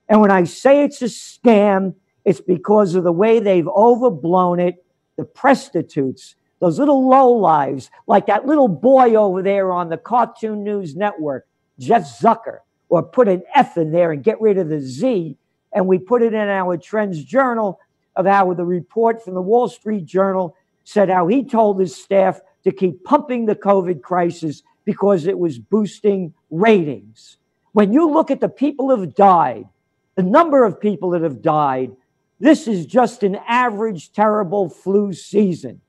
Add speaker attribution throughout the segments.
Speaker 1: And when I say it's a scam, it's because of the way they've overblown it. The prostitutes, those little lowlives, like that little boy over there on the Cartoon News Network, Jeff Zucker, or put an F in there and get rid of the Z. And we put it in our Trends Journal of how the report from the Wall Street Journal said how he told his staff to keep pumping the COVID crisis because it was boosting ratings. When you look at the people who have died, the number of people that have died, this is just an average terrible flu season.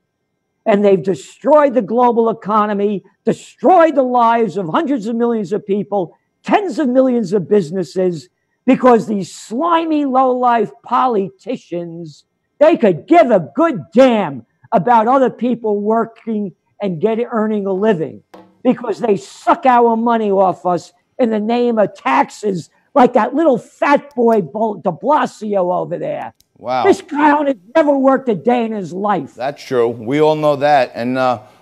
Speaker 1: And they've destroyed the global economy, destroyed the lives of hundreds of millions of people, tens of millions of businesses, because these slimy, low-life politicians, they could give a good damn about other people working and earning a living, because they suck our money off us in the name of taxes, like that little fat boy de Blasio over there.
Speaker 2: Wow.
Speaker 1: This clown has never worked a day in his life.
Speaker 2: That's true. We all know that. And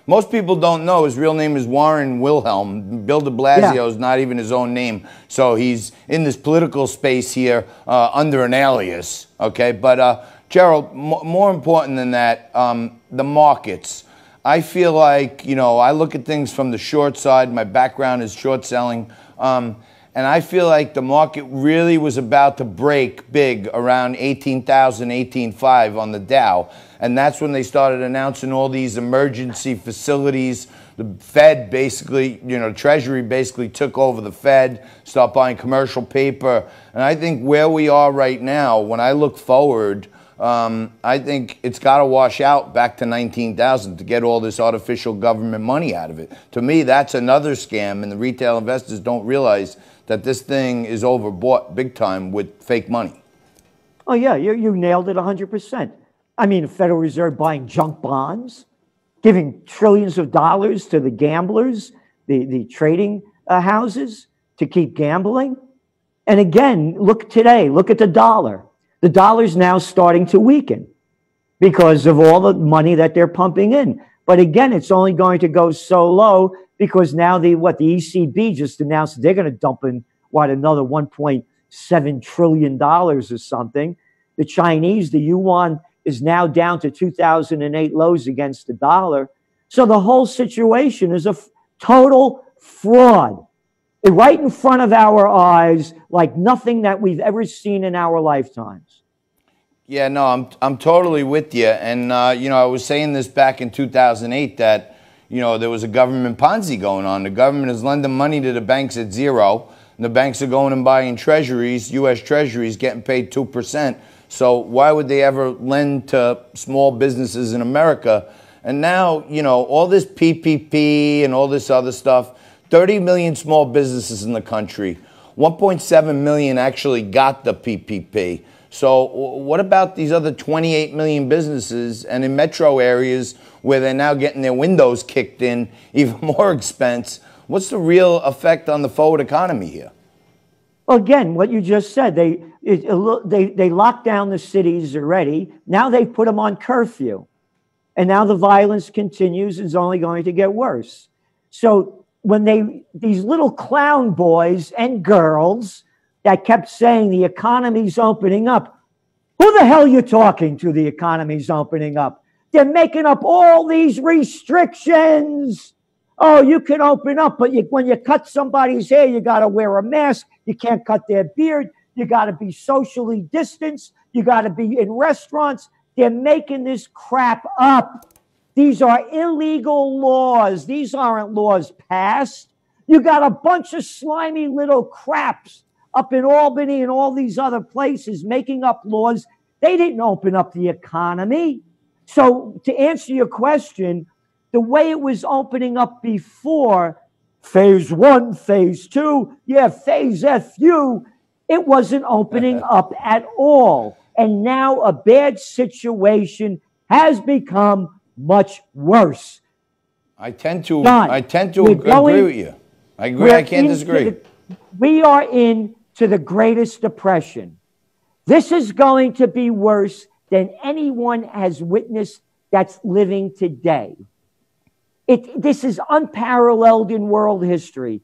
Speaker 2: most people don't know his real name is Warren Wilhelm. Bill de Blasio is not even his own name. So he's in this political space here under an alias. Okay. But Gerald, more important than that, the markets. I feel like, you know, I look at things from the short side. My background is short selling. And I feel like the market really was about to break big around 18,000, 18,500 on the Dow. And that's when they started announcing all these emergency facilities. The Fed basically, you know, Treasury basically took over the Fed, stopped buying commercial paper. And I think where we are right now, when I look forward, I think it's got to wash out back to 19,000 to get all this artificial government money out of it. To me, that's another scam, and the retail investors don't realize that this thing is overbought big time with fake money.
Speaker 1: Oh, yeah, you nailed it 100%. I mean, the Federal Reserve buying junk bonds, giving trillions of dollars to the gamblers, the trading houses to keep gambling. And again, look today, look at the dollar. The dollar's now starting to weaken because of all the money that they're pumping in. But again, it's only going to go so low because now the ECB just announced they're going to dump in, another $1.7 trillion or something. The Chinese, the yuan, is now down to 2008 lows against the dollar. So the whole situation is a total fraud. Right in front of our eyes, like nothing that we've ever seen in our lifetimes.
Speaker 2: Yeah, no, I'm totally with you. And, you know, I was saying this back in 2008 that, you know, there was a government Ponzi going on. The government is lending money to the banks at zero. And the banks are going and buying treasuries, U.S. treasuries, getting paid 2%. So why would they ever lend to small businesses in America? And now, you know, all this PPP and all this other stuff, 30 million small businesses in the country. 1.7 million actually got the PPP. So what about these other 28 million businesses and in metro areas where they're now getting their windows kicked in, even more expense? What's the real effect on the forward economy here?
Speaker 1: Well, again, what you just said, they locked down the cities already. Now they've put them on curfew. And now the violence continues. It's only going to get worse. So when these little clown boys and girls that kept saying the economy's opening up, who the hell are you talking to? The economy's opening up. They're making up all these restrictions. Oh, you can open up, but when you cut somebody's hair, you got to wear a mask. You can't cut their beard. You got to be socially distanced. You got to be in restaurants. They're making this crap up. These are illegal laws. These aren't laws passed. You got a bunch of slimy little craps up in Albany and all these other places making up laws. They didn't open up the economy. So to answer your question, the way it was opening up before, phase one, phase two, phase FU, it wasn't opening up at all. And now a bad situation has become much worse.
Speaker 2: I tend to
Speaker 1: John,
Speaker 2: agree with you. I agree. I can't disagree.
Speaker 1: We are into the greatest depression. This is going to be worse than anyone has witnessed that's living today. This is unparalleled in world history.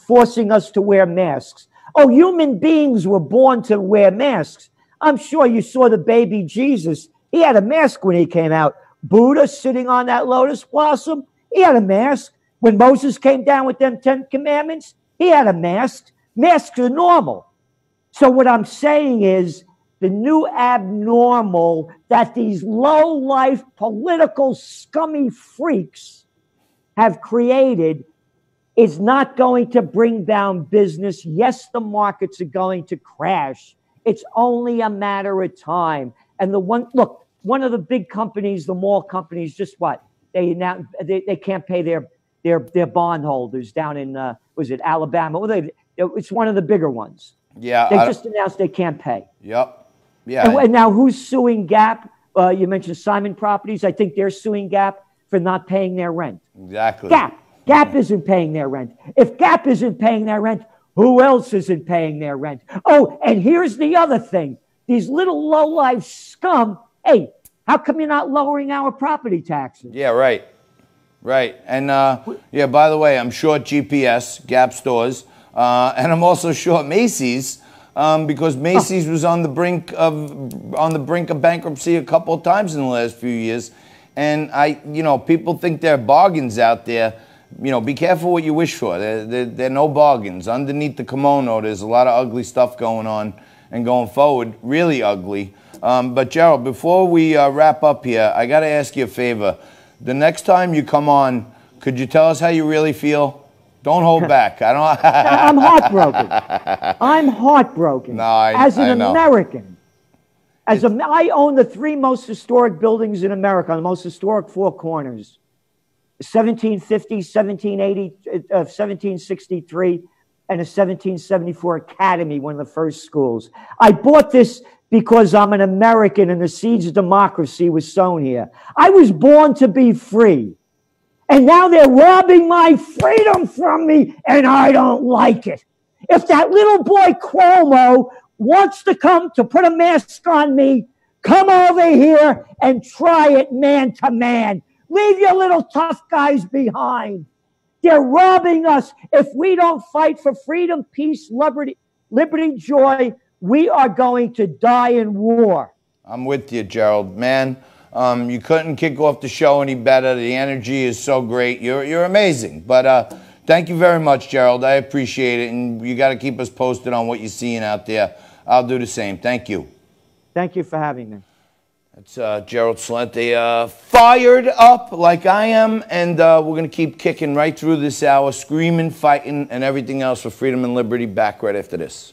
Speaker 1: forcing us to wear masks. Oh, human beings were born to wear masks. I'm sure you saw the baby Jesus. He had a mask when he came out. Buddha sitting on that lotus blossom, he had a mask. When Moses came down with them 10 commandments, he had a mask. Masks are normal. So what I'm saying is the new abnormal that these low-life political scummy freaks have created is not going to bring down business. Yes, the markets are going to crash. It's only a matter of time. And one of the big companies, the mall companies, just what? They can't pay their bondholders down in, was it Alabama? Well, it's one of the bigger ones.
Speaker 2: Yeah.
Speaker 1: They just announced they can't pay.
Speaker 2: Yep. Yeah.
Speaker 1: And now who's suing Gap? You mentioned Simon Properties. I think they're suing Gap for not paying their rent.
Speaker 2: Exactly.
Speaker 1: Gap isn't paying their rent. If Gap isn't paying their rent, who else isn't paying their rent? Oh, and here's the other thing. These little low-life scum, hey, how come you're not lowering our property taxes?
Speaker 2: Yeah, right. Right. And, yeah, by the way, I'm short GPS, Gap stores, and I'm also short Macy's because Macy's was on the brink of bankruptcy a couple of times in the last few years. And people think there are bargains out there. Be careful what you wish for. There are no bargains. Underneath the kimono, there's a lot of ugly stuff going on and going forward, really ugly. But Gerald, before we wrap up here, I got to ask you a favor. The next time you come on, could you tell us how you really feel? Don't hold back.
Speaker 1: I'm heartbroken. I'm heartbroken.
Speaker 2: No, I know.
Speaker 1: American. I own the 3 most historic buildings in America, the most historic 4 corners. 1750, 1780, 1763, and a 1774 academy, one of the first schools. I bought this because I'm an American and the seeds of democracy was sown here. I was born to be free. And now they're robbing my freedom from me, and I don't like it. If that little boy Cuomo wants to come to put a mask on me, come over here and try it man to man. Leave your little tough guys behind. They're robbing us. If we don't fight for freedom, peace, liberty, joy, we are going to die in war.
Speaker 2: I'm with you, Gerald. Man, you couldn't kick off the show any better. The energy is so great. You're amazing. But thank you very much, Gerald. I appreciate it. And you got to keep us posted on what you're seeing out there. I'll do the same. Thank you.
Speaker 1: Thank you for having me.
Speaker 2: That's Gerald Celente, fired up like I am, and we're going to keep kicking right through this hour, screaming, fighting, and everything else for freedom and liberty. Back right after this.